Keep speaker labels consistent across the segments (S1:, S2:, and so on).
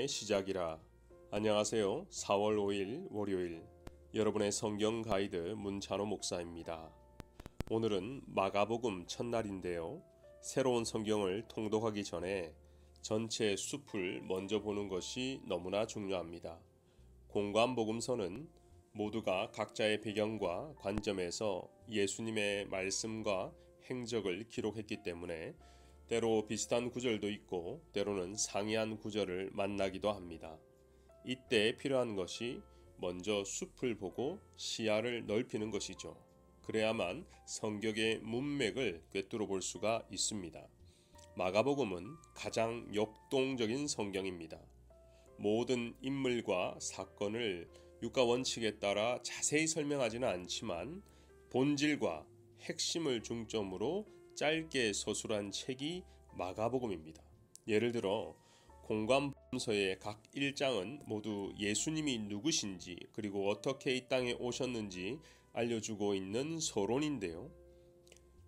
S1: 복음의 시작이라. 안녕하세요. 4월 5일 월요일 여러분의 성경 가이드 문찬호 목사입니다. 오늘은 마가복음 첫날인데요. 새로운 성경을 통독하기 전에 전체 숲을 먼저 보는 것이 너무나 중요합니다. 공관복음서는 모두가 각자의 배경과 관점에서 예수님의 말씀과 행적을 기록했기 때문에 때로 비슷한 구절도 있고 때로는 상이한 구절을 만나기도 합니다. 이때 필요한 것이 먼저 숲을 보고 시야를 넓히는 것이죠. 그래야만 성경의 문맥을 꿰뚫어 볼 수가 있습니다. 마가복음은 가장 역동적인 성경입니다. 모든 인물과 사건을 율과 원칙에 따라 자세히 설명하지는 않지만 본질과 핵심을 중점으로 짧게 서술한 책이 마가복음입니다. 예를 들어 공관복음서의 각 1장은 모두 예수님이 누구신지 그리고 어떻게 이 땅에 오셨는지 알려주고 있는 서론인데요.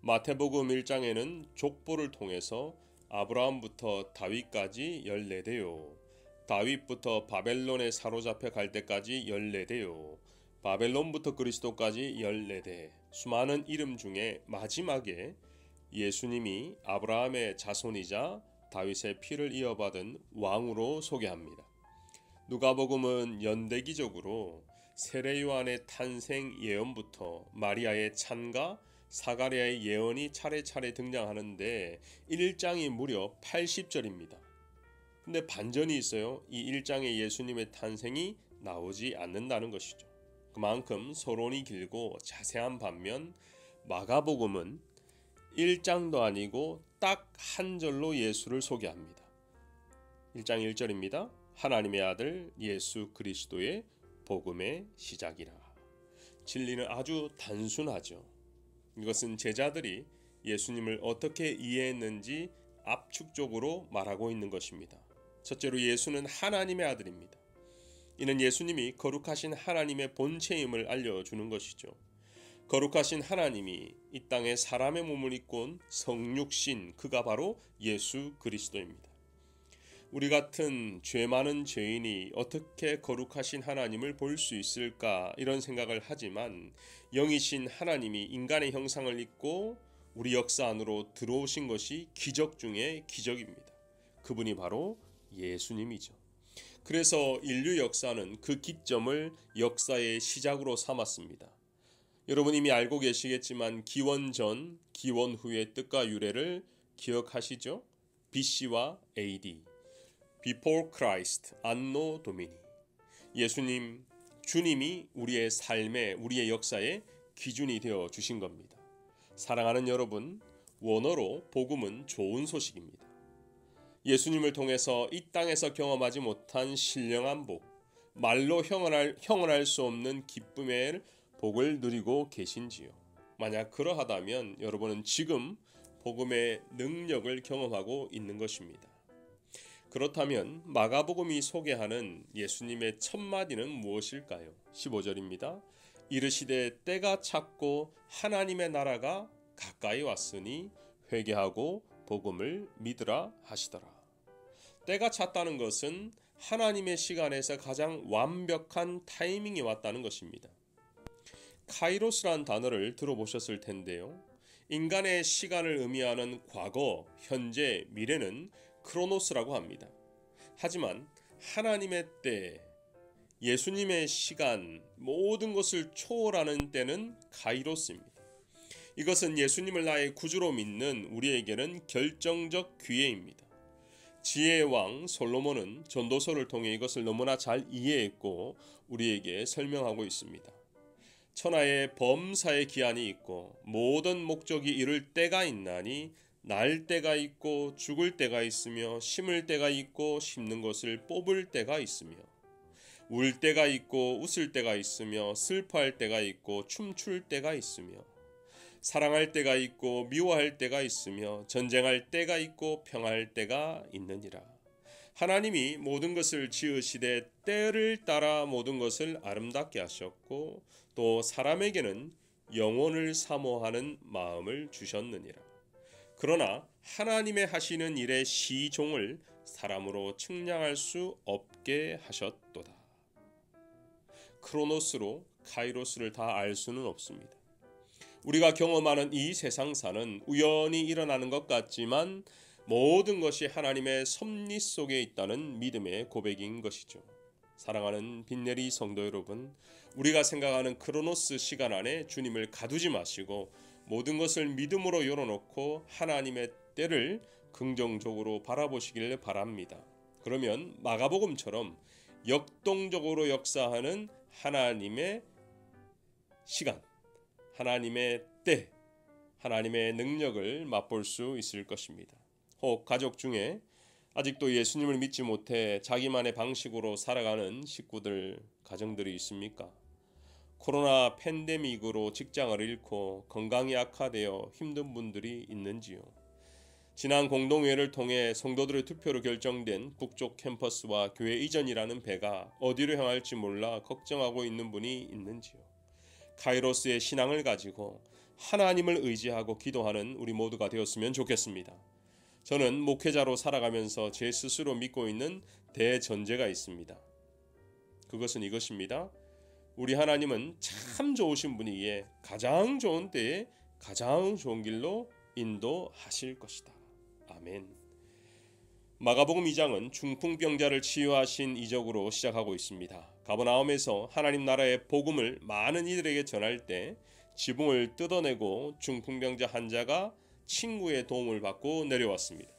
S1: 마태복음 1장에는 족보를 통해서 아브라함부터 다윗까지 14대요. 다윗부터 바벨론에 사로잡혀 갈 때까지 14대요. 바벨론부터 그리스도까지 14대. 수많은 이름 중에 마지막에 예수님이 아브라함의 자손이자 다윗의 피를 이어받은 왕으로 소개합니다. 누가복음은 연대기적으로 세례 요한의 탄생 예언부터 마리아의 찬가, 사가랴의 예언이 차례차례 등장하는데 1장이 무려 80절입니다. 근데 반전이 있어요. 이 1장에 예수님의 탄생이 나오지 않는다는 것이죠. 그만큼 서론이 길고 자세한 반면 마가복음은 1장도 아니고 딱 한 절로 예수를 소개합니다. 1장 1절입니다. 하나님의 아들 예수 그리스도의 복음의 시작이라. 진리는 아주 단순하죠. 이것은 제자들이 예수님을 어떻게 이해했는지 압축적으로 말하고 있는 것입니다. 첫째로 예수는 하나님의 아들입니다. 이는 예수님이 거룩하신 하나님의 본체임을 알려주는 것이죠. 거룩하신 하나님이 이 땅에 사람의 몸을 입고 온 성육신, 그가 바로 예수 그리스도입니다. 우리 같은 죄 많은 죄인이 어떻게 거룩하신 하나님을 볼 수 있을까 이런 생각을 하지만 영이신 하나님이 인간의 형상을 입고 우리 역사 안으로 들어오신 것이 기적 중에 기적입니다. 그분이 바로 예수님이죠. 그래서 인류 역사는 그 기점을 역사의 시작으로 삼았습니다. 여러분 이미 알고 계시겠지만 기원 전, 기원 후의 뜻과 유래를 기억하시죠? BC와 AD, Before Christ, Anno Domini. 예수님, 주님이 우리의 삶에, 우리의 역사의 기준이 되어 주신 겁니다. 사랑하는 여러분, 원어로 복음은 좋은 소식입니다. 예수님을 통해서 이 땅에서 경험하지 못한 신령한 복, 말로 형언할 수 없는 기쁨의 복을 누리고 계신지요? 만약 그러하다면 여러분은 지금 복음의 능력을 경험하고 있는 것입니다. 그렇다면 마가복음이 소개하는 예수님의 첫 마디는 무엇일까요? 15절입니다. 이르시되 때가 찼고 하나님의 나라가 가까이 왔으니 회개하고 복음을 믿으라 하시더라. 때가 찼다는 것은 하나님의 시간에서 가장 완벽한 타이밍이 왔다는 것입니다. 카이로스란 단어를 들어보셨을 텐데요. 인간의 시간을 의미하는 과거, 현재, 미래는 크로노스라고 합니다. 하지만 하나님의 때, 예수님의 시간, 모든 것을 초월하는 때는 카이로스입니다. 이것은 예수님을 나의 구주로 믿는 우리에게는 결정적 기회입니다. 지혜의 왕 솔로몬은 전도서를 통해 이것을 너무나 잘 이해했고 우리에게 설명하고 있습니다. 천하에 범사의 기한이 있고 모든 목적이 이룰 때가 있나니 날 때가 있고 죽을 때가 있으며 심을 때가 있고 심는 것을 뽑을 때가 있으며 울 때가 있고 웃을 때가 있으며 슬퍼할 때가 있고 춤출 때가 있으며 사랑할 때가 있고 미워할 때가 있으며 전쟁할 때가 있고 평화할 때가 있느니라. 하나님이 모든 것을 지으시되 때를 따라 모든 것을 아름답게 하셨고 또 사람에게는 영혼을 사모하는 마음을 주셨느니라. 그러나 하나님의 하시는 일의 시종을 사람으로 측량할 수 없게 하셨도다. 크로노스로 카이로스를 다 알 수는 없습니다. 우리가 경험하는 이 세상사는 우연히 일어나는 것 같지만 모든 것이 하나님의 섭리 속에 있다는 믿음의 고백인 것이죠. 사랑하는 빈내리 성도 여러분, 우리가 생각하는 크로노스 시간 안에 주님을 가두지 마시고 모든 것을 믿음으로 열어놓고 하나님의 때를 긍정적으로 바라보시길 바랍니다. 그러면 마가복음처럼 역동적으로 역사하는 하나님의 시간, 하나님의 때, 하나님의 능력을 맛볼 수 있을 것입니다. 혹 가족 중에 아직도 예수님을 믿지 못해 자기만의 방식으로 살아가는 식구들, 가정들이 있습니까? 코로나 팬데믹으로 직장을 잃고 건강이 악화되어 힘든 분들이 있는지요? 지난 공동회의를 통해 성도들의 투표로 결정된 북쪽 캠퍼스와 교회 이전이라는 배가 어디로 향할지 몰라 걱정하고 있는 분이 있는지요? 카이로스의 신앙을 가지고 하나님을 의지하고 기도하는 우리 모두가 되었으면 좋겠습니다. 저는 목회자로 살아가면서 제 스스로 믿고 있는 대전제가 있습니다. 그것은 이것입니다. 우리 하나님은 참 좋으신 분이기에 가장 좋은 때에 가장 좋은 길로 인도하실 것이다. 아멘. 마가복음 2장은 중풍병자를 치유하신 이적으로 시작하고 있습니다. 가버나움에서 하나님 나라의 복음을 많은 이들에게 전할 때 지붕을 뜯어내고 중풍병자 환자가 친구의 도움을 받고 내려왔습니다.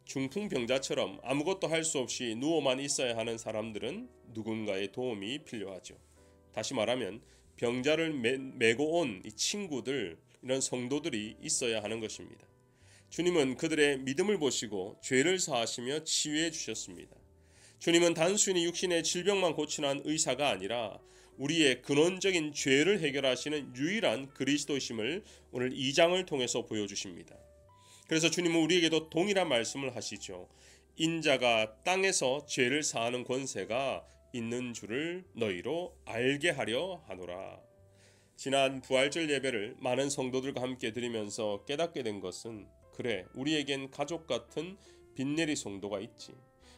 S1: 중풍병자처럼 아무것도 할 수 없이 누워만 있어야 하는 사람들은 누군가의 도움이 필요하죠. 다시 말하면 병자를 메고 온 이 친구들, 이런 성도들이 있어야 하는 것입니다. 주님은 그들의 믿음을 보시고 죄를 사하시며 치유해 주셨습니다. 주님은 단순히 육신의 질병만 고치는 의사가 아니라 우리의 근원적인 죄를 해결하시는 유일한 그리스도이심을 오늘 2장을 통해서 보여주십니다. 그래서 주님은 우리에게도 동일한 말씀을 하시죠. 인자가 땅에서 죄를 사하는 권세가 있는 줄을 너희로 알게 하려 하노라. 지난 부활절 예배를 많은 성도들과 함께 드리면서 깨닫게 된 것은, 그래, 우리에겐 가족 같은 빈내리 성도가 있지.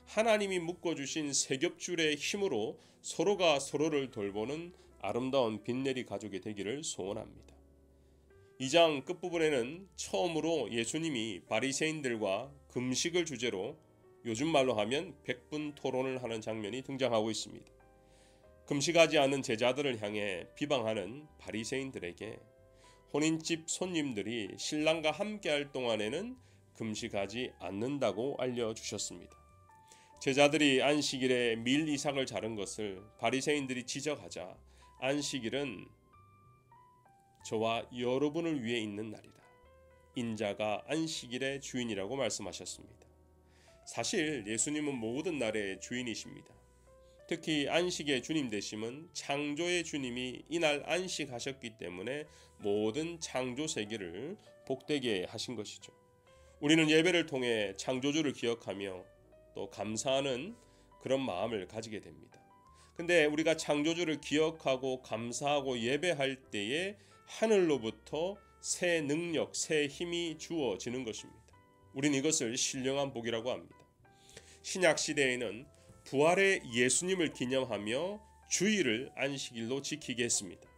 S1: 하나님이 묶어주신 세겹줄의 힘으로 서로가 서로를 돌보는 아름다운 빈내리 가족이 되기를 소원합니다. 2장 끝부분에는 처음으로 예수님이 바리새인들과 금식을 주제로 요즘 말로 하면 백분 토론을 하는 장면이 등장하고 있습니다. 금식하지 않은 제자들을 향해 비방하는 바리새인들에게 혼인집 손님들이 신랑과 함께할 동안에는 금식하지 않는다고 알려주셨습니다. 제자들이 안식일에 밀 이삭을 자른 것을 바리새인들이 지적하자 안식일은 저와 여러분을 위해 있는 날이다. 인자가 안식일의 주인이라고 말씀하셨습니다. 사실 예수님은 모든 날의 주인이십니다. 특히 안식의 주님 되심은 창조의 주님이 이날 안식하셨기 때문에 모든 창조 세계를 복되게 하신 것이죠. 우리는 예배를 통해 창조주를 기억하며 또 감사하는 그런 마음을 가지게 됩니다. 근데 우리가 창조주를 기억하고 감사하고 예배할 때에 하늘로부터 새 능력, 새 힘이 주어지는 것입니다. 우리는 이것을 신령한 복이라고 합니다. 신약 시대에는 부활의 예수님을 기념하며 주일을 안식일로 지키게 했습니다.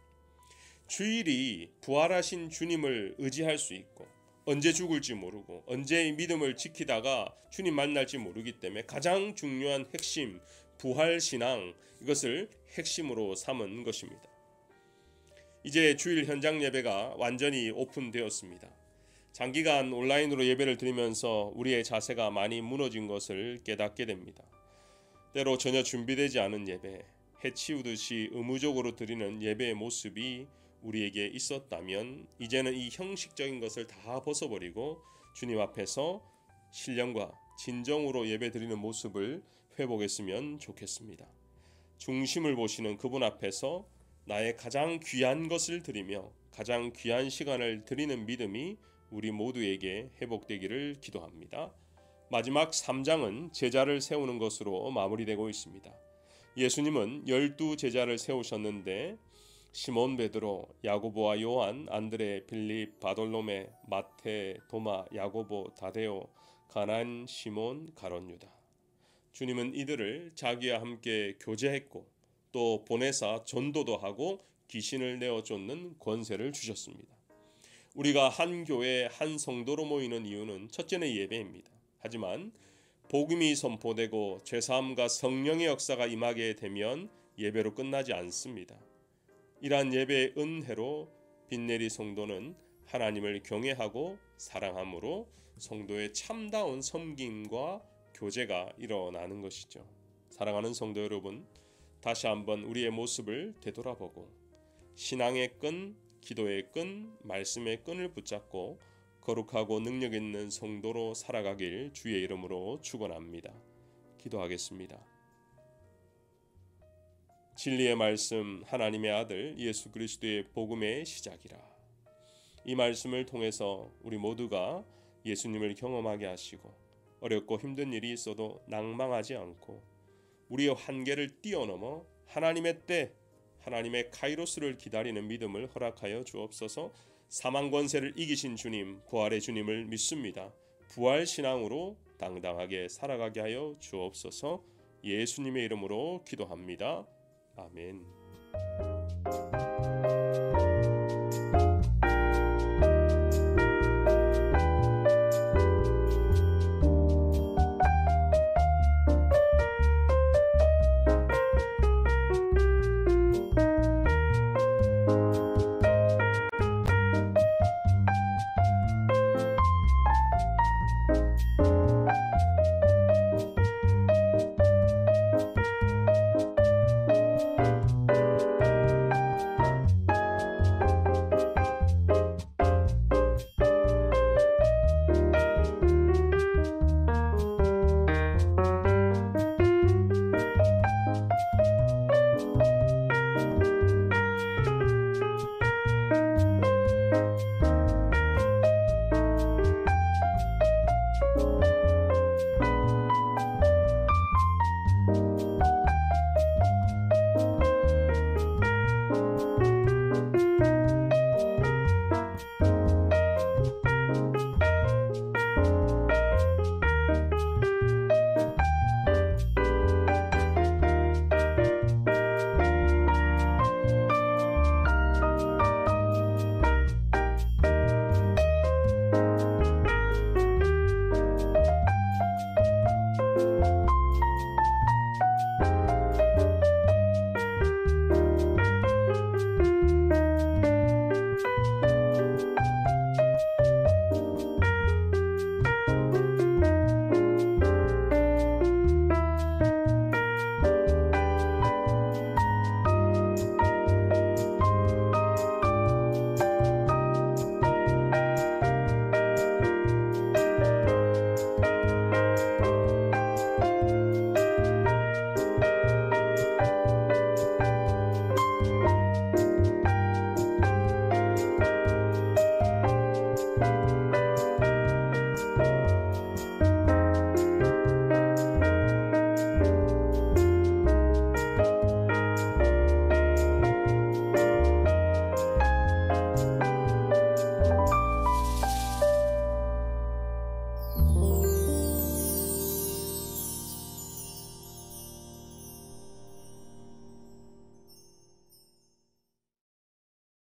S1: 주일이 부활하신 주님을 의지할 수 있고 언제 죽을지 모르고 언제 믿음을 지키다가 주님 만날지 모르기 때문에 가장 중요한 핵심, 부활신앙, 이것을 핵심으로 삼은 것입니다. 이제 주일 현장 예배가 완전히 오픈되었습니다. 장기간 온라인으로 예배를 드리면서 우리의 자세가 많이 무너진 것을 깨닫게 됩니다. 때로 전혀 준비되지 않은 예배, 해치우듯이 의무적으로 드리는 예배의 모습이 우리에게 있었다면 이제는 이 형식적인 것을 다 벗어버리고 주님 앞에서 신령과 진정으로 예배 드리는 모습을 회복했으면 좋겠습니다. 중심을 보시는 그분 앞에서 나의 가장 귀한 것을 드리며 가장 귀한 시간을 드리는 믿음이 우리 모두에게 회복되기를 기도합니다. 마지막 3장은 제자를 세우는 것으로 마무리되고 있습니다. 예수님은 12 제자를 세우셨는데 시몬 베드로, 야고보와 요한, 안드레, 빌립, 바돌로메, 마테, 도마, 야고보, 다데오, 가나안, 시몬, 가롯 유다. 주님은 이들을 자기와 함께 교제했고 또 보내사 전도도 하고 귀신을 내어쫓는 권세를 주셨습니다. 우리가 한 교회 한 성도로 모이는 이유는 첫째는 예배입니다. 하지만 복음이 선포되고 죄사함과 성령의 역사가 임하게 되면 예배로 끝나지 않습니다. 이러한 예배의 은혜로 빈내리 성도는 하나님을 경외하고 사랑함으로 성도의 참다운 섬김과 교제가 일어나는 것이죠. 사랑하는 성도 여러분, 다시 한번 우리의 모습을 되돌아보고 신앙의 끈, 기도의 끈, 말씀의 끈을 붙잡고 거룩하고 능력 있는 성도로 살아가길 주의 이름으로 축원합니다. 기도하겠습니다. 진리의 말씀, 하나님의 아들 예수 그리스도의 복음의 시작이라. 이 말씀을 통해서 우리 모두가 예수님을 경험하게 하시고 어렵고 힘든 일이 있어도 낭망하지 않고 우리의 한계를 뛰어넘어 하나님의 때, 하나님의 카이로스를 기다리는 믿음을 허락하여 주옵소서. 사망 권세를 이기신 주님, 부활의 주님을 믿습니다. 부활 신앙으로 당당하게 살아가게 하여 주옵소서. 예수님의 이름으로 기도합니다. 아멘.